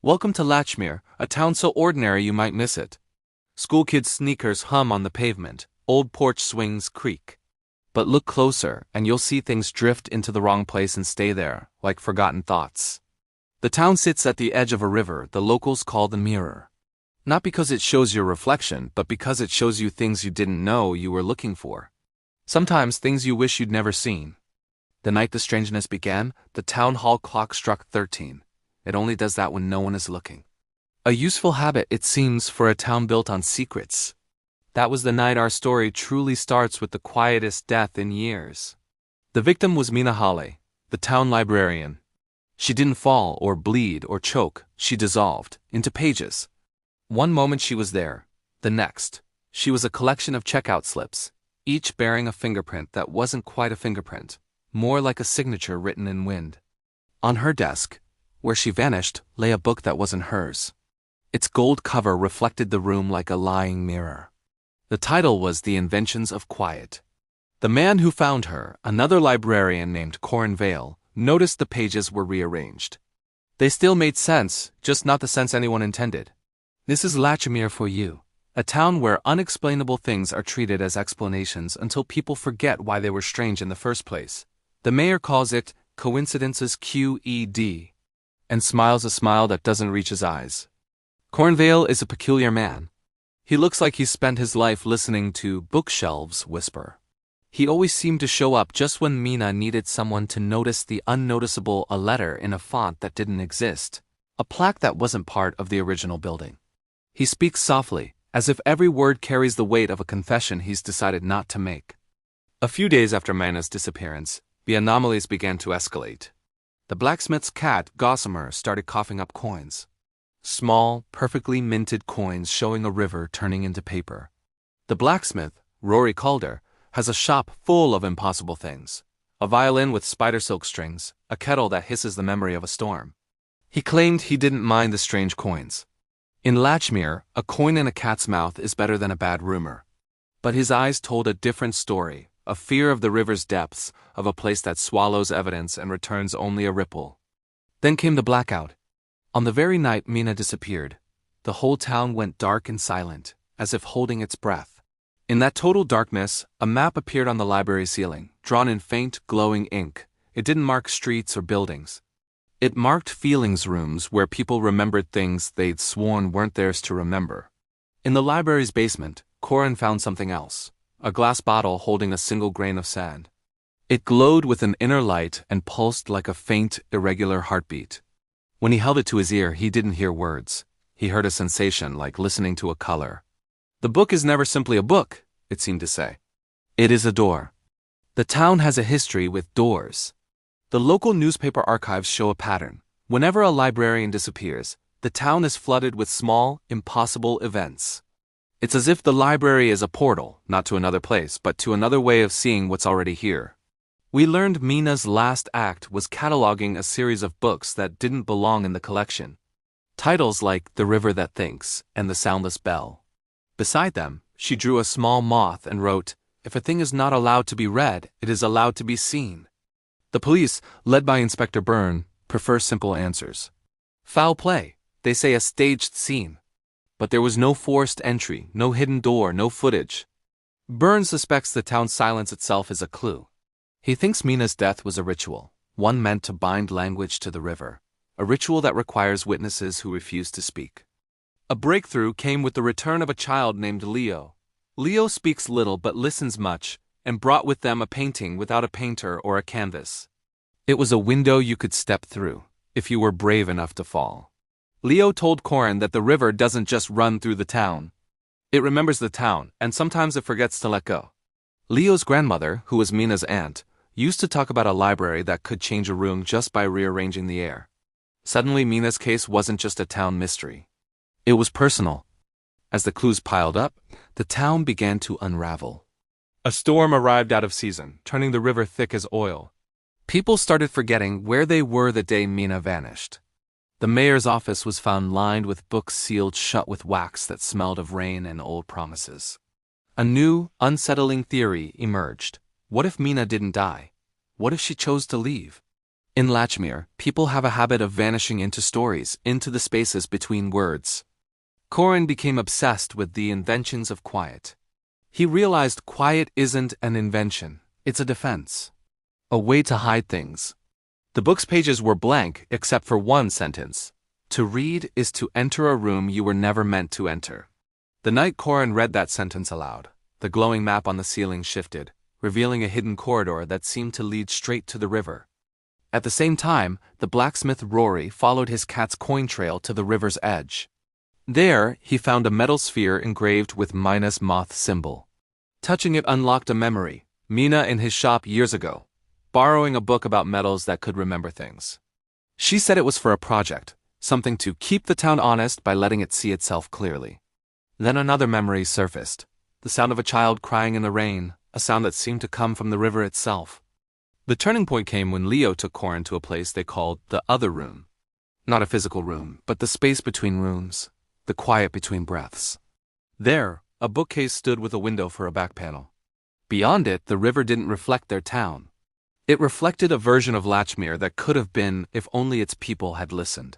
Welcome to Latchmere, a town so ordinary you might miss it. School kids' sneakers hum on the pavement, old porch swings creak. But look closer, and you'll see things drift into the wrong place and stay there, like forgotten thoughts. The town sits at the edge of a river the locals call the mirror. Not because it shows your reflection, but because it shows you things you didn't know you were looking for. Sometimes things you wish you'd never seen. The night the strangeness began, the town hall clock struck 13. It only does that when no one is looking. A useful habit, it seems, for a town built on secrets. That was the night our story truly starts with the quietest death in years. The victim was Mina Hale, the town librarian. She didn't fall or bleed or choke, she dissolved into pages. One moment she was there, the next, she was a collection of checkout slips, each bearing a fingerprint that wasn't quite a fingerprint, more like a signature written in wind. On her desk, where she vanished, lay a book that wasn't hers. Its gold cover reflected the room like a lying mirror. The title was The Inventions of Quiet. The man who found her, another librarian named Corin Vale, noticed the pages were rearranged. They still made sense, just not the sense anyone intended. This is Latchmere for you, a town where unexplainable things are treated as explanations until people forget why they were strange in the first place. The mayor calls it coincidences QED. And smiles a smile that doesn't reach his eyes. Corin Vale is a peculiar man. He looks like he's spent his life listening to bookshelves whisper. He always seemed to show up just when Mina needed someone to notice the unnoticeable, a letter in a font that didn't exist, a plaque that wasn't part of the original building. He speaks softly, as if every word carries the weight of a confession he's decided not to make. A few days after Mina's disappearance, the anomalies began to escalate. The blacksmith's cat, Gossamer, started coughing up coins. Small, perfectly minted coins showing a river turning into paper. The blacksmith, Rory Calder, has a shop full of impossible things. A violin with spider silk strings, a kettle that hisses the memory of a storm. He claimed he didn't mind the strange coins. In Latchmere, a coin in a cat's mouth is better than a bad rumor. But his eyes told a different story. A fear of the river's depths, of a place that swallows evidence and returns only a ripple. Then came the blackout. On the very night Mina disappeared, the whole town went dark and silent, as if holding its breath. In that total darkness, a map appeared on the library ceiling, drawn in faint, glowing ink. It didn't mark streets or buildings. It marked feelings rooms where people remembered things they'd sworn weren't theirs to remember. In the library's basement, Corin found something else. A glass bottle holding a single grain of sand. It glowed with an inner light and pulsed like a faint, irregular heartbeat. When he held it to his ear, he didn't hear words. He heard a sensation like listening to a color. The book is never simply a book, it seemed to say. It is a door. The town has a history with doors. The local newspaper archives show a pattern. Whenever a librarian disappears, the town is flooded with small, impossible events. It's as if the library is a portal, not to another place, but to another way of seeing what's already here. We learned Mina's last act was cataloging a series of books that didn't belong in the collection. Titles like The River That Thinks and The Soundless Bell. Beside them, she drew a small moth and wrote, "If a thing is not allowed to be read, it is allowed to be seen." The police, led by Inspector Byrne, prefer simple answers. Foul play, they say, a staged scene. But there was no forced entry, no hidden door, no footage. Byrne suspects the town's silence itself is a clue. He thinks Mina's death was a ritual, one meant to bind language to the river, a ritual that requires witnesses who refuse to speak. A breakthrough came with the return of a child named Leo. Leo speaks little but listens much, and brought with them a painting without a painter or a canvas. It was a window you could step through, if you were brave enough to fall. Leo told Corin that the river doesn't just run through the town. It remembers the town, and sometimes it forgets to let go. Leo's grandmother, who was Mina's aunt, used to talk about a library that could change a room just by rearranging the air. Suddenly Mina's case wasn't just a town mystery. It was personal. As the clues piled up, the town began to unravel. A storm arrived out of season, turning the river thick as oil. People started forgetting where they were the day Mina vanished. The mayor's office was found lined with books sealed shut with wax that smelled of rain and old promises. A new, unsettling theory emerged. What if Mina didn't die? What if she chose to leave? In Latchmere, people have a habit of vanishing into stories, into the spaces between words. Corin became obsessed with the Inventions of Quiet. He realized quiet isn't an invention, it's a defense. A way to hide things. The book's pages were blank except for one sentence. To read is to enter a room you were never meant to enter. The night Corin read that sentence aloud, the glowing map on the ceiling shifted, revealing a hidden corridor that seemed to lead straight to the river. At the same time, the blacksmith Rory followed his cat's coin trail to the river's edge. There, he found a metal sphere engraved with Mina's moth symbol. Touching it unlocked a memory, Mina in his shop years ago, borrowing a book about metals that could remember things. She said it was for a project, something to keep the town honest by letting it see itself clearly. Then another memory surfaced, the sound of a child crying in the rain, a sound that seemed to come from the river itself. The turning point came when Leo took Corin to a place they called the other room. Not a physical room, but the space between rooms, the quiet between breaths. There, a bookcase stood with a window for a back panel. Beyond it, the river didn't reflect their town. It reflected a version of Latchmere that could have been if only its people had listened.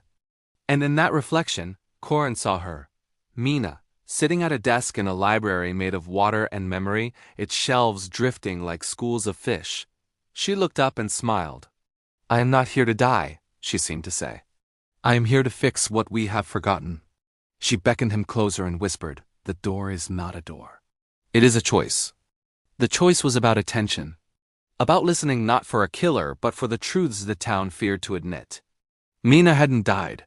And in that reflection, Corin saw her, Mina, sitting at a desk in a library made of water and memory, its shelves drifting like schools of fish. She looked up and smiled. I am not here to die, she seemed to say. I am here to fix what we have forgotten. She beckoned him closer and whispered, the door is not a door. It is a choice. The choice was about attention. About listening not for a killer, but for the truths the town feared to admit. Mina hadn't died.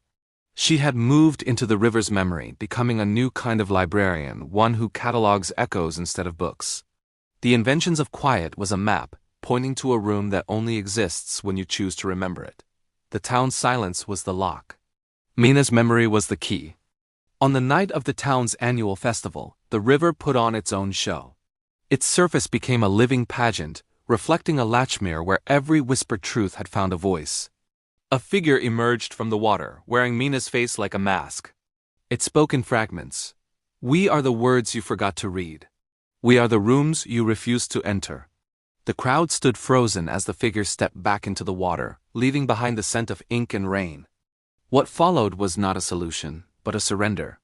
She had moved into the river's memory, becoming a new kind of librarian, one who catalogs echoes instead of books. The Inventions of Quiet was a map, pointing to a room that only exists when you choose to remember it. The town's silence was the lock. Mina's memory was the key. On the night of the town's annual festival, the river put on its own show. Its surface became a living pageant, reflecting a Latchmere where every whispered truth had found a voice. A figure emerged from the water, wearing Mina's face like a mask. It spoke in fragments. We are the words you forgot to read. We are the rooms you refused to enter. The crowd stood frozen as the figure stepped back into the water, leaving behind the scent of ink and rain. What followed was not a solution, but a surrender.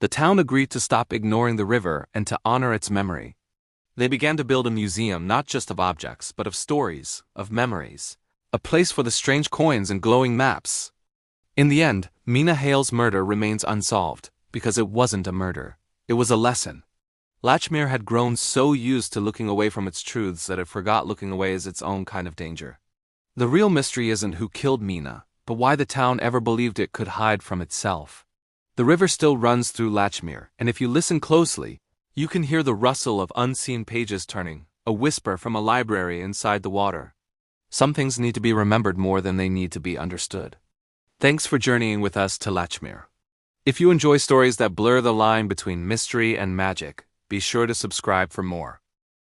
The town agreed to stop ignoring the river and to honor its memory. They began to build a museum not just of objects, but of stories, of memories. A place for the strange coins and glowing maps. In the end, Mina Hale's murder remains unsolved, because it wasn't a murder. It was a lesson. Latchmere had grown so used to looking away from its truths that it forgot looking away is its own kind of danger. The real mystery isn't who killed Mina, but why the town ever believed it could hide from itself. The river still runs through Latchmere, and if you listen closely, you can hear the rustle of unseen pages turning, a whisper from a library inside the water. Some things need to be remembered more than they need to be understood. Thanks for journeying with us to Latchmere. If you enjoy stories that blur the line between mystery and magic, be sure to subscribe for more.